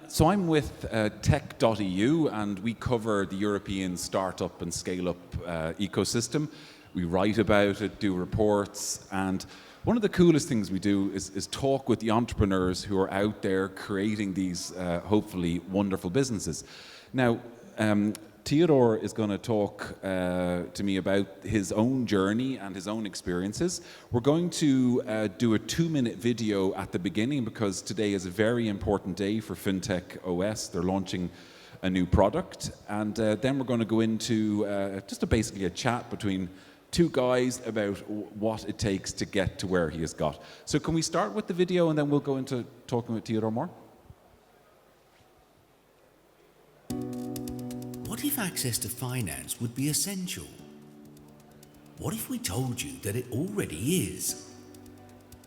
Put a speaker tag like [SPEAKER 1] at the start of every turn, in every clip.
[SPEAKER 1] So I'm with tech.eu, and we cover the European startup and scale-up ecosystem. We write about it, do reports, and one of the coolest things we do is talk with the entrepreneurs who are out there creating these hopefully wonderful businesses. Now, Teodor is going to talk to me about his own journey and his own experiences. We're going to do a 2-minute video at the beginning because today is a very important day for FintechOS. They're launching a new product, and then we're going to go into basically a chat between two guys about what it takes to get to where he has got. So can we start with the video and then we'll go into talking with Teodor more?
[SPEAKER 2] What if access to finance would be essential? What if we told you that it already is?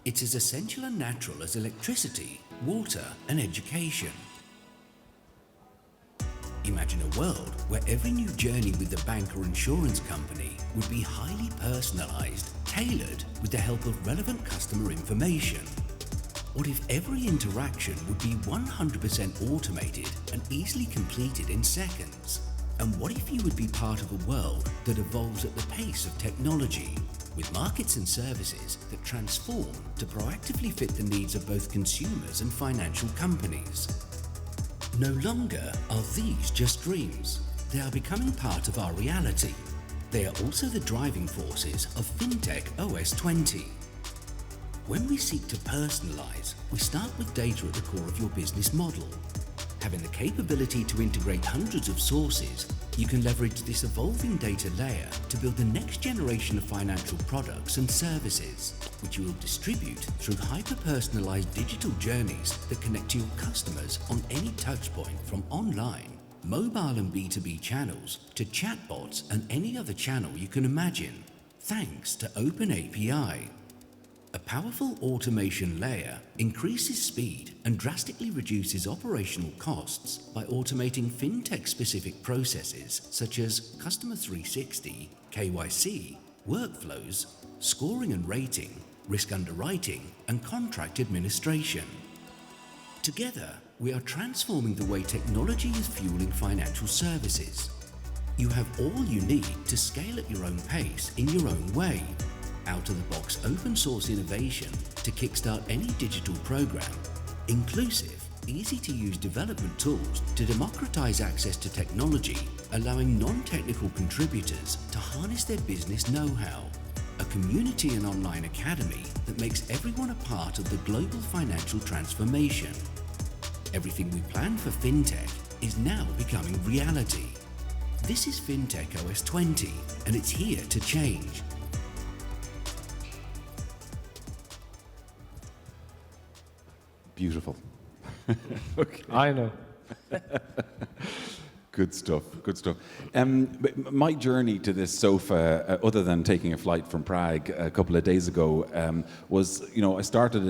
[SPEAKER 2] It's as essential and natural as electricity, water, and education. Imagine a world where every new journey with the bank or insurance company would be highly personalized, tailored with the help of relevant customer information. What if every interaction would be 100% automated and easily completed in seconds? And what if you would be part of a world that evolves at the pace of technology, with markets and services that transform to proactively fit the needs of both consumers and financial companies? No longer are these just dreams. They are becoming part of our reality. They are also the driving forces of FintechOS 20. When we seek to personalize, we start with data at the core of your business model. Having the capability to integrate hundreds of sources, you can leverage this evolving data layer to build the next generation of financial products and services, which you will distribute through hyper-personalized digital journeys that connect to your customers on any touchpoint, from online, mobile and B2B channels to chatbots and any other channel you can imagine, thanks to OpenAPI. A powerful automation layer increases speed and drastically reduces operational costs by automating fintech-specific processes such as Customer 360, KYC, workflows, scoring and rating, risk underwriting, and contract administration. Together, we are transforming the way technology is fueling financial services. You have all you need to scale at your own pace in your own way. Out-of-the-box open-source innovation to kickstart any digital program, inclusive, easy-to-use development tools to democratize access to technology, allowing non-technical contributors to harness their business know-how, a community and online academy that makes everyone a part of the global financial transformation. Everything we planned for FinTech is now becoming reality. This is FintechOS 20, and it's here to change.
[SPEAKER 1] Beautiful. Okay.
[SPEAKER 3] I know.
[SPEAKER 1] Good stuff, good stuff. My journey to this sofa, other than taking a flight from Prague a couple of days ago, was, I started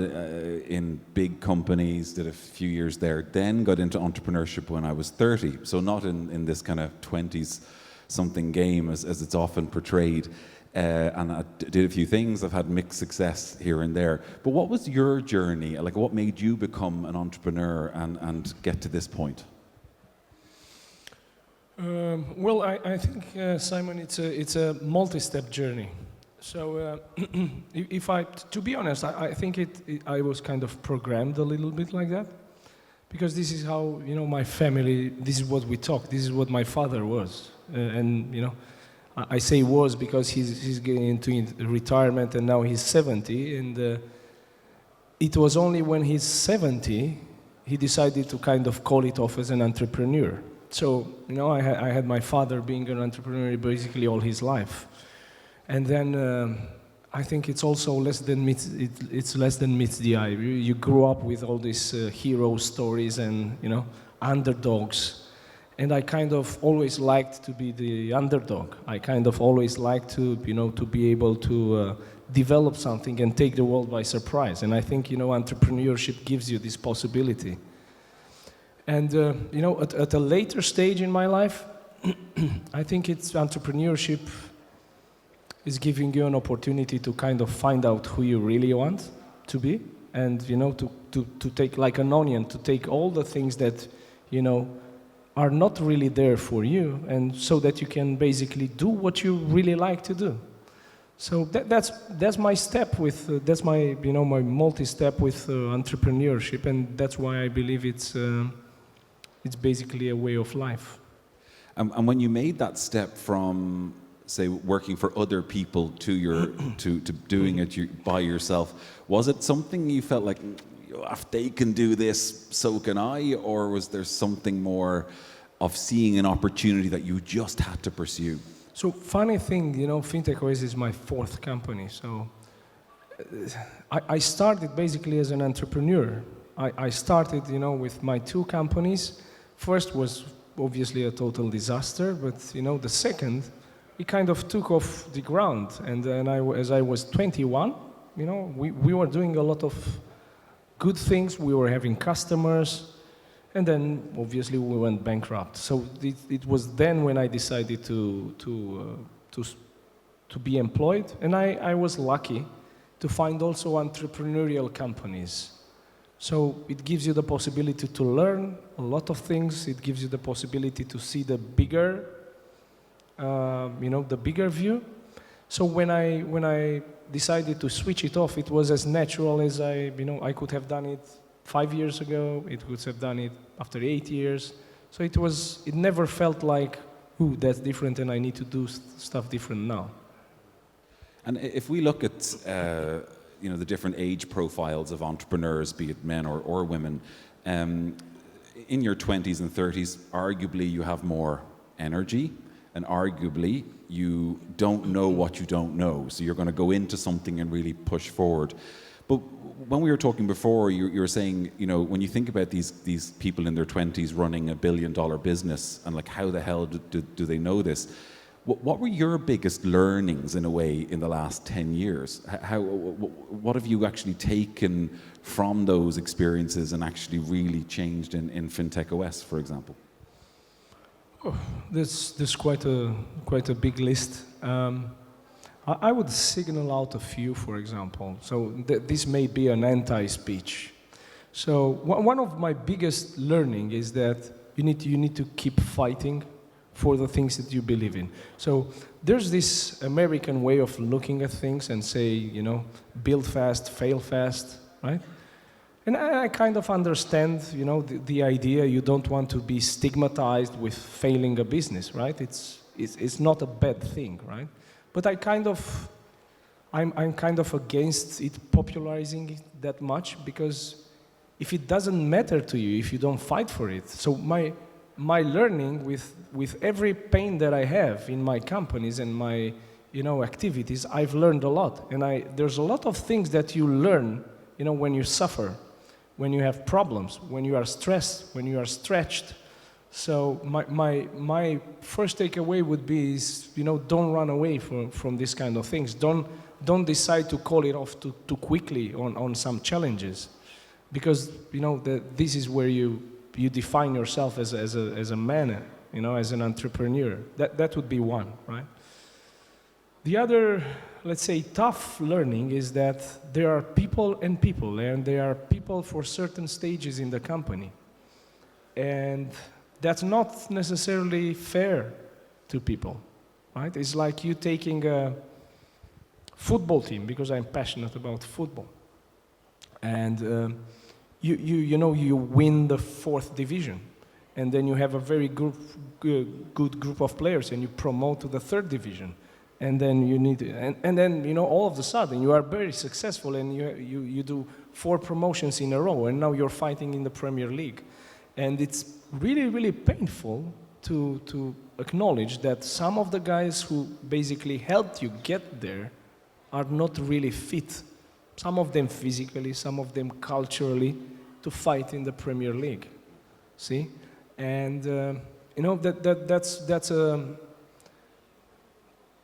[SPEAKER 1] in big companies, did a few years there, then got into entrepreneurship when I was 30. So not in this kind of 20s something game as it's often portrayed. And I did a few things. I've had mixed success here and there. But what was your journey? Like, what made you become an entrepreneur and get to this point?
[SPEAKER 3] Well, I think, Simon, it's a multi-step journey. So, to be honest, I think I was kind of programmed a little bit like that, because this is how, my family, this is what we talk, this is what my father was, and I say was because he's getting into retirement and now he's 70, and it was only when he's 70 he decided to kind of call it off as an entrepreneur. So, I had my father being an entrepreneur basically all his life. And then I think it's also less than meets the eye. You grew up with all these hero stories and, underdogs. And I kind of always liked to be the underdog. I kind of always liked to, to be able to develop something and take the world by surprise. And I think, entrepreneurship gives you this possibility. And, at a later stage in my life, I think entrepreneurship is giving you an opportunity to kind of find out who you really want to be. and to take like an onion, to take all the things that are not really there for you, and so that you can basically do what you really like to do. So that's my step with that's my my multi-step with entrepreneurship, and that's why I believe it's basically a way of life.
[SPEAKER 1] And when you made that step from, say, working for other people to doing it by yourself, was it something you felt like, if they can do this, so can I, or was there something more of seeing an opportunity that you just had to pursue?
[SPEAKER 3] So funny thing, FintechOS is my fourth company. So I started basically as an entrepreneur. I started, with my two companies. First was obviously a total disaster, but the second, it kind of took off the ground. And then as I was 21, we were doing a lot of good things. We were having customers. And then, obviously, we went bankrupt. So it was then when I decided to be employed, and I was lucky to find also entrepreneurial companies. So it gives you the possibility to learn a lot of things. It gives you the possibility to see the bigger, the bigger view. So when I decided to switch it off, it was as natural as I could have done it 5 years ago. It could have done it after 8 years. So it never felt like, ooh, that's different and I need to do stuff different now.
[SPEAKER 1] And if we look at the different age profiles of entrepreneurs, be it men or women, in your 20s and 30s, arguably you have more energy, and arguably you don't know what you don't know. So you're going to go into something and really push forward. But when we were talking before, you were saying, when you think about these people in their 20s running $1 billion business, and like, how the hell do they know this? What were your biggest learnings, in a way, in the last 10 years? What have you actually taken from those experiences and actually really changed in FintechOS, for example?
[SPEAKER 3] Oh, there's quite a big list. I would signal out a few, for example. So this may be an anti-speech. So one of my biggest learning is that you need to keep fighting for the things that you believe in. So there's this American way of looking at things and say, build fast, fail fast, right? And I kind of understand, the idea. You don't want to be stigmatized with failing a business, right? It's not a bad thing, right? But I'm kind of against it popularizing it that much, because if it doesn't matter to you, if you don't fight for it. So my learning with every pain that I have in my companies and my activities, I've learned a lot. And there's a lot of things that you learn, when you suffer, when you have problems, when you are stressed, when you are stretched. So my first takeaway would be don't run away from these kind of things. Don't decide to call it off too quickly on some challenges, because this is where you define yourself as a man, as an entrepreneur. That would be one, right? The other, let's say, tough learning is that there are people, and there are people for certain stages in the company, and that's not necessarily fair to people, right? It's like you taking a football team, because I'm passionate about football, and you win the 4th division, and then you have a very good group of players, and you promote to the 3rd division, and then and then all of a sudden you are very successful, and you do 4 promotions in a row, and now you're fighting in the Premier League. And it's really, really painful to acknowledge that some of the guys who basically helped you get there are not really fit. Some of them physically, some of them culturally, to fight in the Premier League. See? And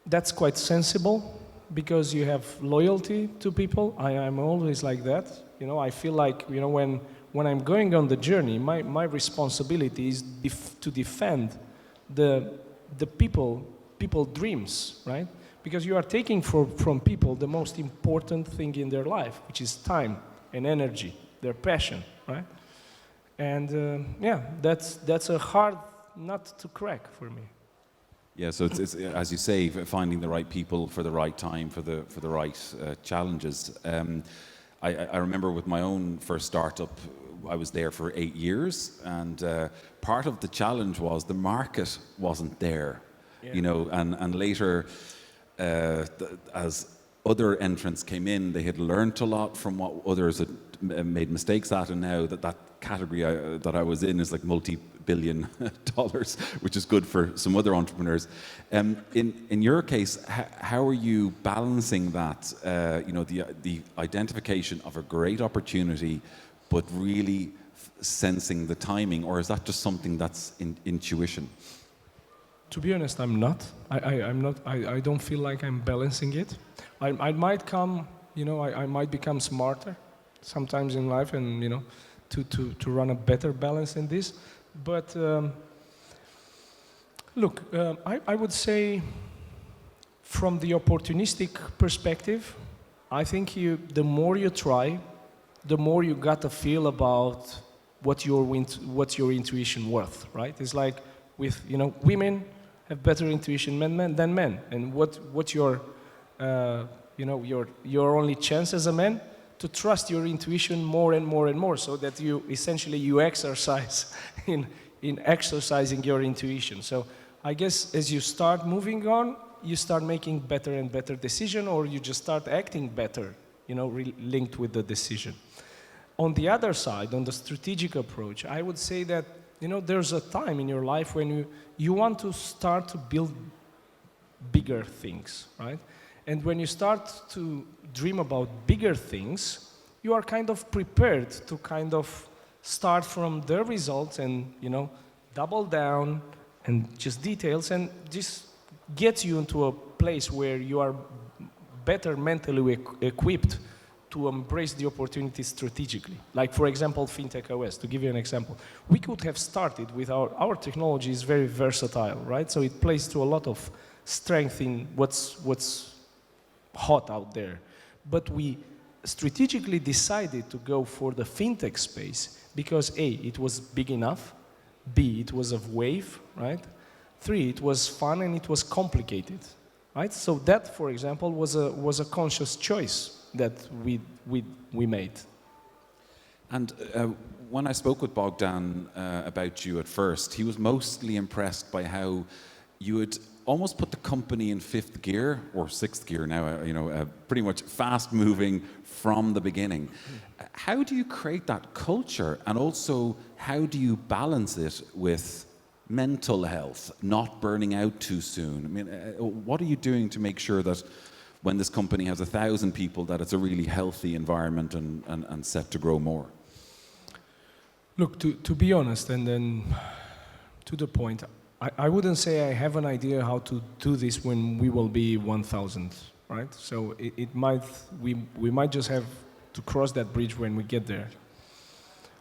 [SPEAKER 3] that's quite sensible, because you have loyalty to people. I'm always like that. I feel like when I'm going on the journey, my responsibility is to defend the people dreams, right? Because you are taking from people the most important thing in their life, which is time and energy, their passion, right? And yeah, that's a hard nut to crack for me.
[SPEAKER 1] Yeah, so it's as you say, finding the right people for the right time, for the right challenges. I remember with my own first startup, I was there for 8 years, and part of the challenge was the market wasn't there, you know, and later, as other entrants came in, they had learnt a lot from what others had made mistakes at, and now that category that I was in is like multi-billion dollars, which is good for some other entrepreneurs. In your case, how are you balancing that? You know, the identification of a great opportunity, but really sensing the timing, or is that just something that's intuition?
[SPEAKER 3] To be honest, I'm not. I'm not. I don't feel like I'm balancing it. I might come, you know, I might become smarter sometimes in life, and you know, to run a better balance in this. But look, I would say, from the opportunistic perspective, I think the more you try, the more you got a feel about what's your intuition worth, right? It's like with, you know, women have better intuition than men, and what's your you know, your only chance as a man to trust your intuition more and more and more, so that you essentially exercise in exercising your intuition. So I guess as you start moving on, you start making better and better decision, or you just start acting better, you know, linked with the decision. On the other side, on the strategic approach, I would say that, you know, there's a time in your life when you want to start to build bigger things, right? And when you start to dream about bigger things, you are kind of prepared to kind of start from the results and, you know, double down and just details, and just gets you into a place where you are better mentally equipped to embrace the opportunity strategically. Like, for example, FintechOS, to give you an example. We could have started with our technology is very versatile, right? So it plays to a lot of strength in what's hot out there. But we strategically decided to go for the fintech space because A, it was big enough, B, it was a wave, right? 3, it was fun and it was complicated, right? So that, for example, was a conscious choice that we made.
[SPEAKER 1] And when I spoke with Bogdan about you at first, he was mostly impressed by how you had almost put the company in 5th gear, or 6th gear now, you know, pretty much fast moving from the beginning. How do you create that culture, and also how do you balance it with mental health, not burning out too soon? I mean, what are you doing to make sure that when this company has 1,000 people, that it's a really healthy environment and set to grow more?
[SPEAKER 3] Look, to be honest, and then to the point, I wouldn't say I have an idea how to do this when we will be 1,000, right? So we might just have to cross that bridge when we get there.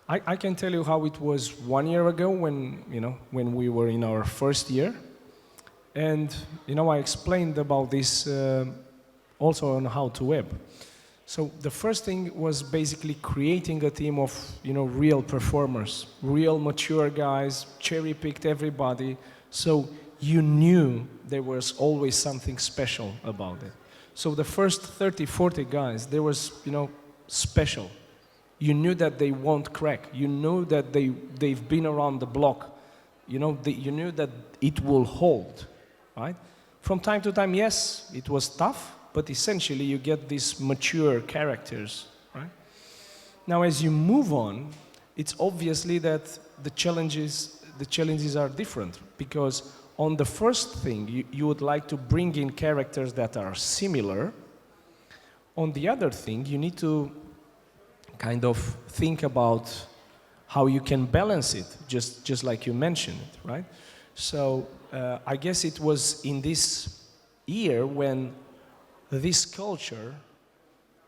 [SPEAKER 3] I can tell you how it was 1 year ago when we were in our first year, and you know, I explained about this also on How to Web. So the first thing was basically creating a team of, you know, real performers, real mature guys, cherry-picked everybody, so you knew there was always something special about it. So the first 30, 40 guys, there was, you know, special. You knew that they won't crack. You knew that they've been around the block. You know, you knew that it will hold, right? From time to time, yes, it was tough, but essentially you get these mature characters, right? Now, as you move on, it's obviously that the challenges are different, because on the first thing, you would like to bring in characters that are similar. On the other thing, you need to kind of think about how you can balance it, just like you mentioned, right? So I guess it was in this year when this culture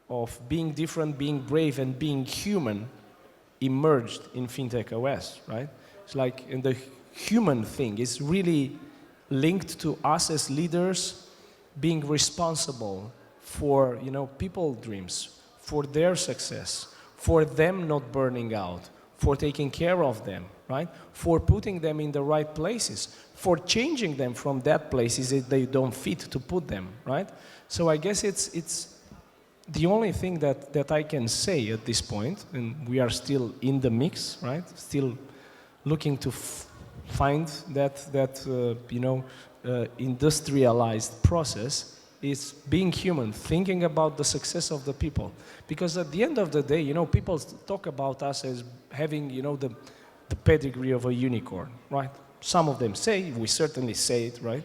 [SPEAKER 3] of being different, being brave, and being human emerged in FintechOS, right? It's like, in the human thing is really linked to us as leaders being responsible for, you know, people dreams, for their success, for them not burning out, for taking care of them, right? For putting them in the right places, for changing them from that places that they don't fit to put them, right? So I guess it's the only thing that I can say at this point, and we are still in the mix, right? Still looking to find that industrialized process, is being human, thinking about the success of the people. Because at the end of the day, people talk about us as having, the pedigree of a unicorn, right? Some of them say, we certainly say it, right?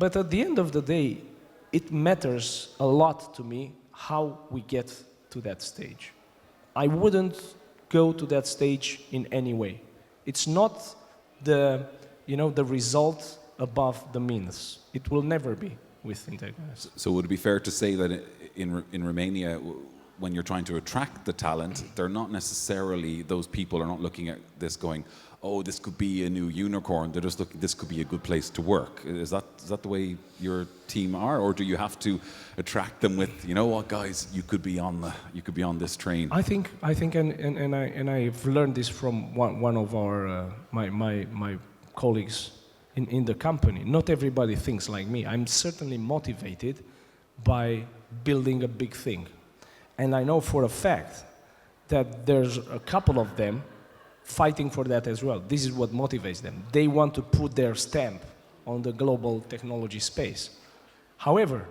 [SPEAKER 3] But at the end of the day, it matters a lot to me how we get to that stage. I wouldn't go to that stage in any way. It's not the result above the means. It will never be with FintechOS.
[SPEAKER 1] So would it be fair to say that in Romania, when you're trying to attract the talent, they're not necessarily, those people are not looking at this going, oh, this could be a new unicorn. They're just looking, this could be a good place to work. Is that the way your team are, or do you have to attract them with, you know what, guys, you could be on this train?
[SPEAKER 3] I think, and I've learned this from one of our my colleagues in the company. Not everybody thinks like me. I'm certainly motivated by building a big thing, and I know for a fact that there's a couple of them fighting for that as well. This is what motivates them. They want to put their stamp on the global technology space. However,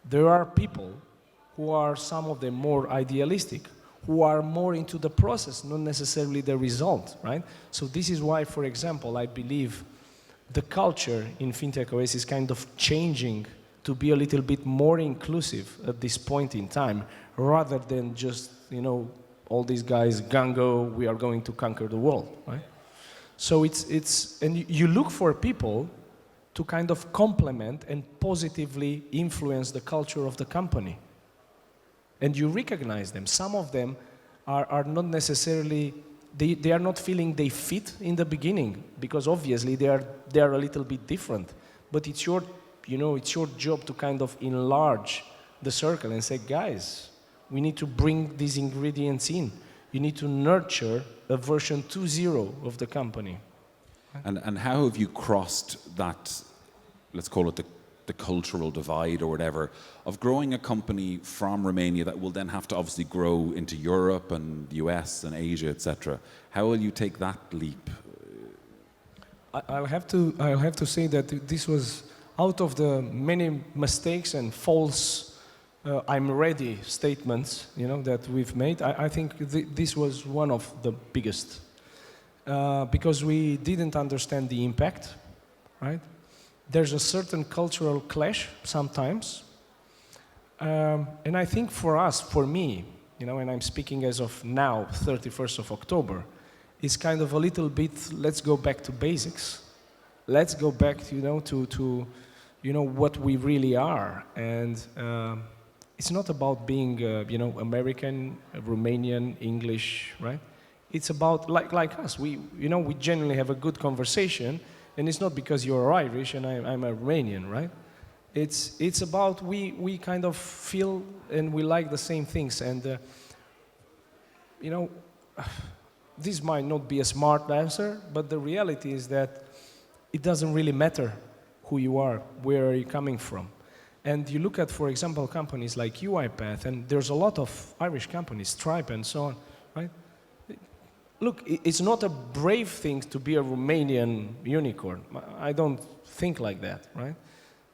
[SPEAKER 3] there are people who are, some of them, more idealistic, who are more into the process, not necessarily the result, right? So this is why, for example, I believe the culture in FintechOS is kind of changing to be a little bit more inclusive at this point in time, rather than just, all these guys, gung-ho, we are going to conquer the world, right? So and you look for people to kind of complement and positively influence the culture of the company. And you recognize them. Some of them are not necessarily, they are not feeling they fit in the beginning, because obviously they are a little bit different. But it's your job to kind of enlarge the circle and say, guys, we need to bring these ingredients in. You need to nurture a version 2.0 of the company.
[SPEAKER 1] And how have you crossed that, let's call it the cultural divide or whatever, of growing a company from Romania that will then have to obviously grow into Europe and the US and Asia, etc. How will you take that leap?
[SPEAKER 3] I'll have to say that this was out of the many mistakes and false I'm ready statements, that we've made. I think this was one of the biggest, because we didn't understand the impact, right? There's a certain cultural clash sometimes, and I think for me, and I'm speaking as of now, 31st of October, it's kind of a little bit, let's go back to basics. Let's go back, to what we really are, and it's not about being, American, Romanian, English, right? It's about, like us, we generally have a good conversation, and it's not because you're Irish and I'm a Romanian, right? It's about we kind of feel and we like the same things, and this might not be a smart answer, but the reality is that it doesn't really matter who you are, where are you coming from. And you look at, for example, companies like UiPath, and there's a lot of Irish companies, Stripe and so on, right? Look, it's not a brave thing to be a Romanian unicorn. I don't think like that, right?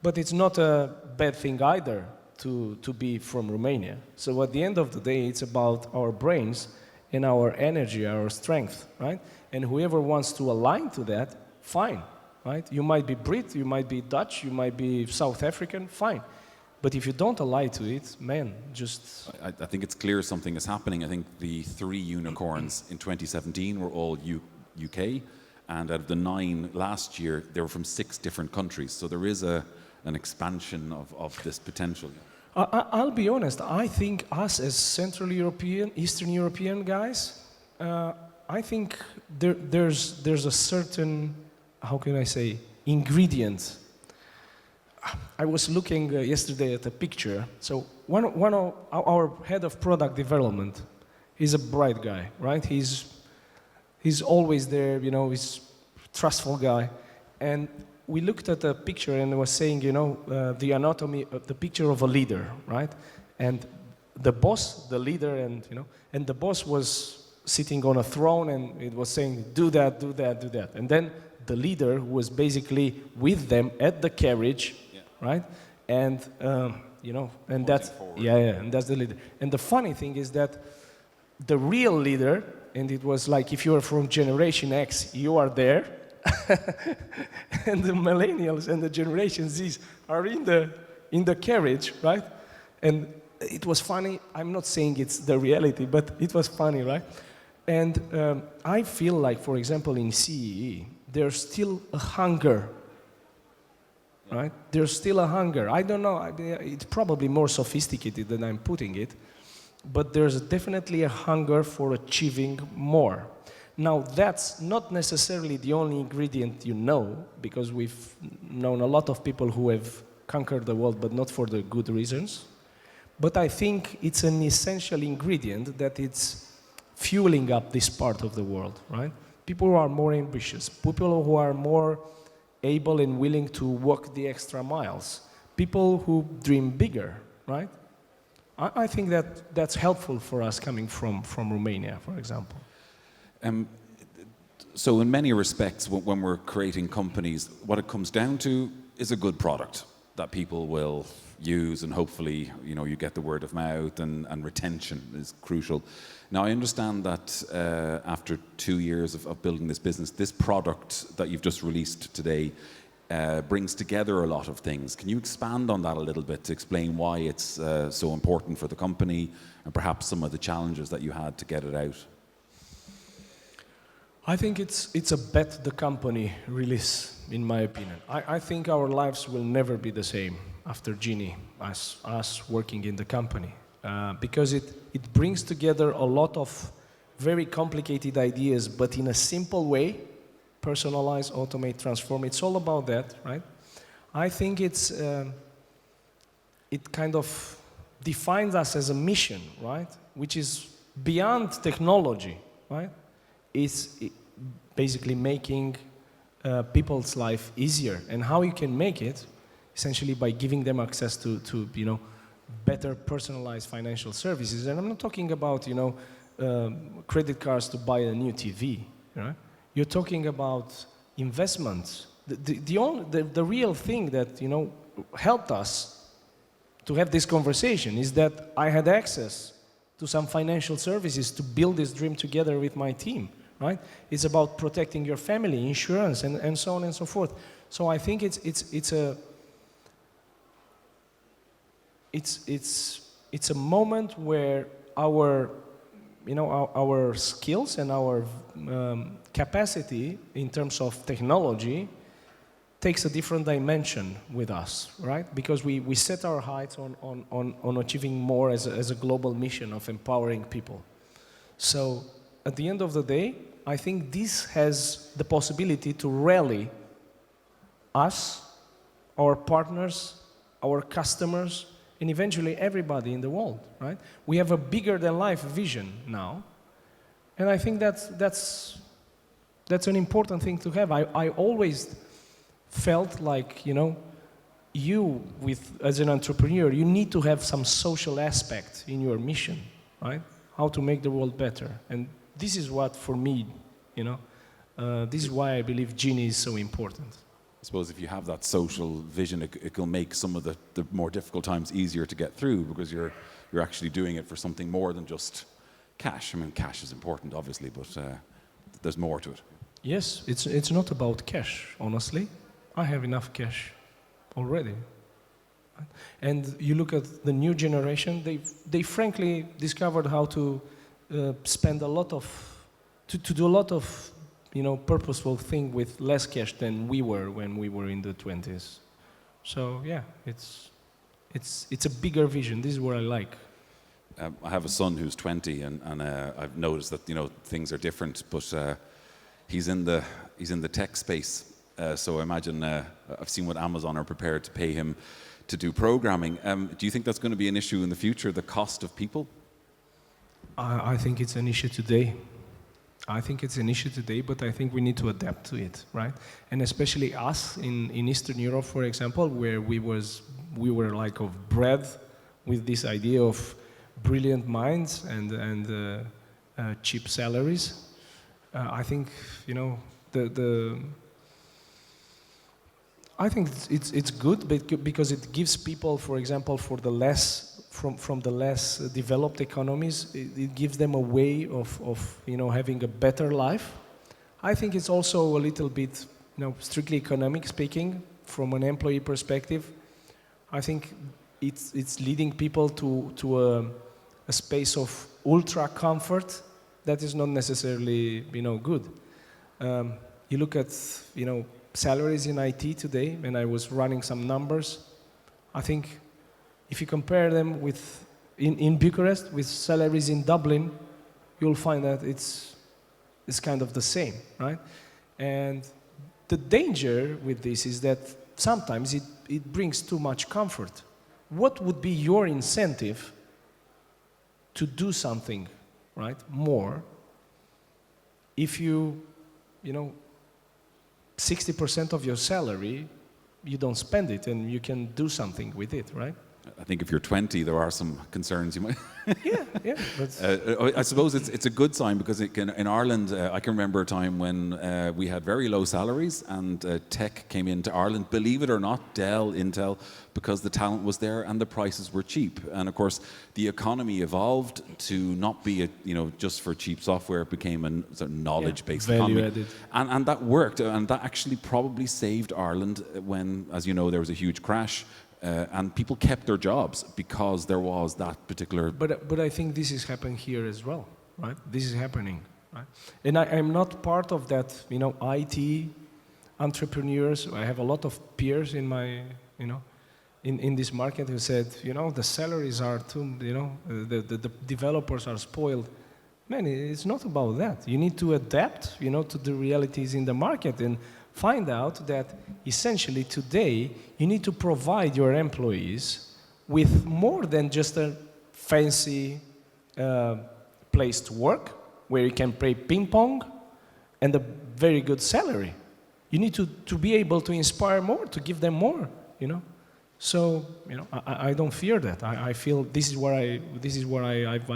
[SPEAKER 3] But it's not a bad thing either to be from Romania. So at the end of the day, it's about our brains and our energy, our strength, right? And whoever wants to align to that, fine. Right? You might be Brit, you might be Dutch, you might be South African, fine. But if you don't align to it, man, just...
[SPEAKER 1] I think it's clear something is happening. I think the 3 unicorns in 2017 were all UK, and out of the 9 last year, they were from 6 different countries. So there is an expansion of this potential.
[SPEAKER 3] I'll be honest, I think us as Central European, Eastern European guys, I think there's a certain, how can I say, ingredient I was looking yesterday at a picture. So one of our head of product development, he's a bright guy, right? He's always there, you know, he's a trustful guy. And we looked at a picture and it was saying, you know, the anatomy, the picture of a leader, right? And the boss, the leader, and, you know, and the boss was sitting on a throne and it was saying, do that, do that, do that. And then the leader who was basically with them at the carriage, right? And, you know, and that's, and that's the leader. And the funny thing is that the real leader, and it was like if you are from Generation X, you are there, and the millennials and the Generation Z are in the carriage, right? And it was funny. I'm not saying it's the reality, but it was funny, right? And I feel like, for example, in CEE, there's still a hunger, right? There's still a hunger. I don't know. It's probably more sophisticated than I'm putting it, but there's definitely a hunger for achieving more. Now, that's not necessarily the only ingredient you know, because we've known a lot of people who have conquered the world, but not for the good reasons. But I think it's an essential ingredient that it's fueling up this part of the world, right? People who are more ambitious, people who are more able and willing to walk the extra miles, people who dream bigger, right? I think that that's helpful for us coming from Romania, for example.
[SPEAKER 1] So in many respects, when we're creating companies, what it comes down to is a good product that people will use, and hopefully, you know, you get the word of mouth, and retention is crucial. Now, I understand that after 2 years of building this business, this product that you've just released today brings together a lot of things. Can you expand on that a little bit to explain why it's so important for the company, and perhaps some of the challenges that you had to get it out?
[SPEAKER 3] I think it's a bet the company release, in my opinion. I think our lives will never be the same after Genie, as us working in the company, because it brings together a lot of very complicated ideas, but in a simple way, personalize, automate, transform. It's all about that, right? I think it kind of defines us as a mission, right? Which is beyond technology, right? It's basically making people's life easier. And how you can make it, essentially by giving them access to you know, better personalized financial services. And I'm not talking about, you know, credit cards to buy a new TV, right? You're talking about investments. The real thing that, you know, helped us to have this conversation is that I had access to some financial services to build this dream together with my team, right? It's about protecting your family, insurance, and so on and so forth. So I think it's a moment where our, you know, our skills and our capacity in terms of technology takes a different dimension with us, right? Because we set our heights on achieving more as a global mission of empowering people. So at the end of the day, I think this has the possibility to rally us, our partners, our customers, and eventually everybody in the world, right? We have a bigger than life vision now, and I think that's an important thing to have. I always felt like, you know, as an entrepreneur, you need to have some social aspect in your mission, right? How to make the world better. And this is what, for me, you know, this is why I believe Genie is so important.
[SPEAKER 1] I suppose if you have that social vision, it will make some of the more difficult times easier to get through, because you're actually doing it for something more than just cash. I mean, cash is important, obviously, but there's more to it.
[SPEAKER 3] Yes, it's not about cash, honestly. I have enough cash already. And you look at the new generation, they frankly discovered how to spend a lot of, to do a lot of, you know, purposeful thing with less cash than we were when we were in the 20s. So yeah, it's a bigger vision. This is what I like.
[SPEAKER 1] I have a son who's 20, and I've noticed that, you know, things are different, but he's in the tech space. So I imagine I've seen what Amazon are prepared to pay him to do programming. Do you think that's going to be an issue in the future, the cost of people?
[SPEAKER 3] I think it's an issue today. I think it's an issue today, but I think we need to adapt to it, right? And especially us in Eastern Europe, for example, where we were like of bred with this idea of brilliant minds and cheap salaries. I think I think it's good because it gives people, for example, from the less developed economies, it gives them a way of having a better life. I think it's also a little bit, strictly economic speaking, from an employee perspective. I think it's leading people to a space of ultra comfort that is not necessarily good. You look at salaries in IT today, and I was running some numbers. I think if you compare them with in Bucharest with salaries in Dublin, you'll find that it's kind of the same, right? And the danger with this is that sometimes it brings too much comfort. What would be your incentive to do something, right, more, if 60% of your salary, you don't spend it and you can do something with it, right?
[SPEAKER 1] I think if you're 20, there are some concerns you might.
[SPEAKER 3] yeah. But
[SPEAKER 1] I suppose it's a good sign because in Ireland, I can remember a time when we had very low salaries and tech came into Ireland. Believe it or not, Dell, Intel, because the talent was there and the prices were cheap. And of course, the economy evolved to not be just for cheap software. It became a sort of knowledge-based economy,
[SPEAKER 3] value-added.
[SPEAKER 1] and that worked. And that actually probably saved Ireland when, as you know, there was a huge crash. And people kept their jobs because there was that particular.
[SPEAKER 3] But I think this is happening here as well, right? This is happening, right? And I'm not part of that, IT entrepreneurs. I have a lot of peers in my, in this market who said, the salaries are too, the developers are spoiled. Man, it's not about that. You need to adapt, to the realities in the market and find out that essentially today you need to provide your employees with more than just a fancy place to work where you can play ping pong and a very good salary. You need to be able to inspire more, to give them more, So, I don't fear that. I feel this is what I've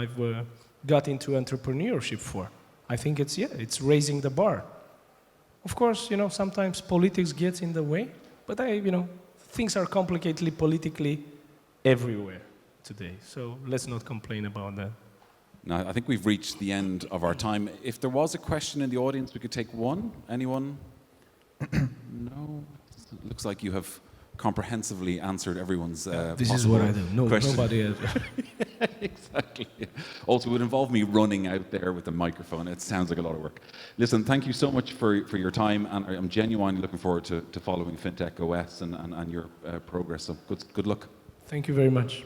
[SPEAKER 3] got into entrepreneurship for. I think it's raising the bar. Of course, sometimes politics gets in the way, but things are complicated politically everywhere today. So let's not complain about that.
[SPEAKER 1] Now, I think we've reached the end of our time. If there was a question in the audience, we could take one. Anyone? No? It looks like you have comprehensively answered everyone's
[SPEAKER 3] This is what I do. Nobody else.
[SPEAKER 1] Exactly. Also, it would involve me running out there with the microphone. It sounds like a lot of work. Listen, thank you so much for your time, and I'm genuinely looking forward to following FintechOS and your progress. So good luck.
[SPEAKER 3] Thank you very much.